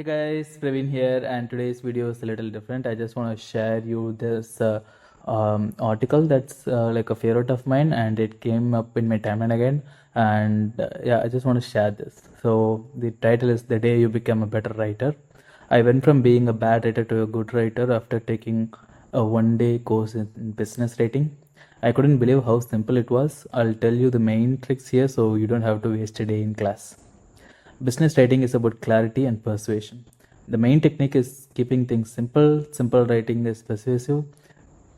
Hey guys, Praveen here, and today's video is a little different. I just want to share you this article that's like a favorite of mine, and it came up in my timeline again. And yeah, I just want to share this. So the title is "The Day You Become a Better Writer." I went from being a bad writer to a good writer after taking a one-day course in business writing. I couldn't believe how simple it was. I'll tell you the main tricks here, so you don't have to waste a day in class. Business writing is about clarity and persuasion. The main technique is keeping things simple. Simple writing is persuasive.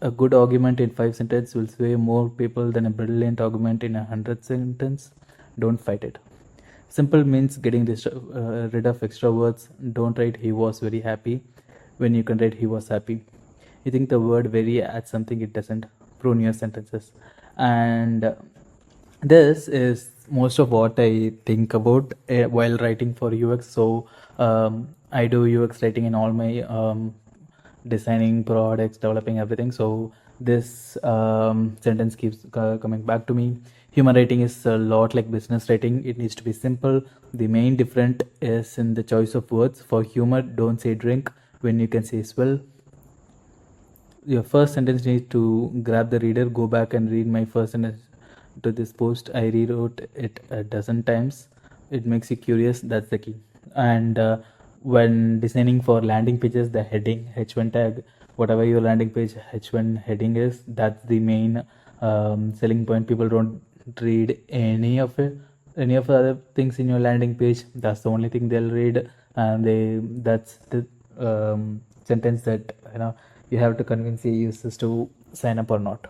A good argument in 5 sentences will sway more people than a brilliant argument in 100 sentences. Don't fight it. Simple means getting rid of extra words. Don't write he was very happy when you can write he was happy. You think the word very adds something it doesn't. Prune your sentences. And this is most of what I think about while writing for UX. So I do UX writing in all my designing products, developing everything. So this sentence keeps coming back to me. Human writing is a lot like business writing. It needs to be simple. The main difference is in the choice of words. For humor, don't say drink when you can say swell. Your first sentence needs to grab the reader. Go back and read my first sentence to this post. I rewrote it a dozen times. It makes you curious. That's the key. And when designing for landing pages, the heading H1 tag, whatever your landing page H1 heading is, that's the main selling point. People don't read any of the other things in your landing page. That's the only thing they'll read, and that's the sentence that you have to convince your users to sign up or not.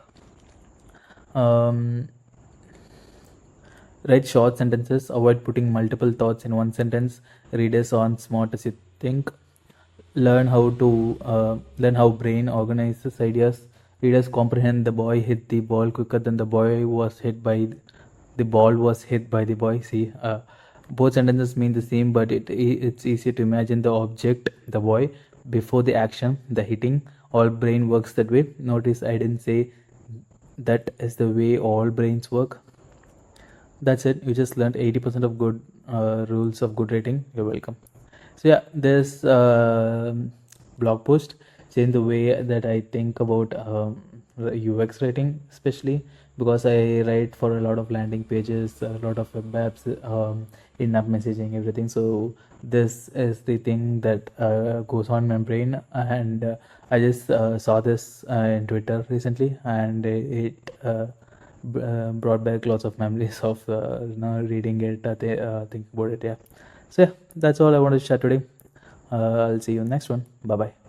Write short sentences. Avoid putting multiple thoughts in one sentence. Readers aren't smart as you think. Learn how brain organizes ideas. Readers comprehend the boy hit the ball quicker than the ball was hit by the boy. See, both sentences mean the same, but it's easy to imagine the object, the boy, before the action, the hitting. All brain works that way. Notice I didn't say that is the way all brains work. That's it. You just learned 80% of good rules of good writing. You're welcome. So yeah, this blog post changed the way that I think about UX writing, especially because I write for a lot of landing pages, a lot of web apps, in-app messaging, everything. So this is the thing that goes on my brain, and I just saw this in Twitter recently, and it brought back lots of memories of reading it, think about it. Yeah. So yeah, that's all I wanted to share today. I'll see you in the next one. Bye bye.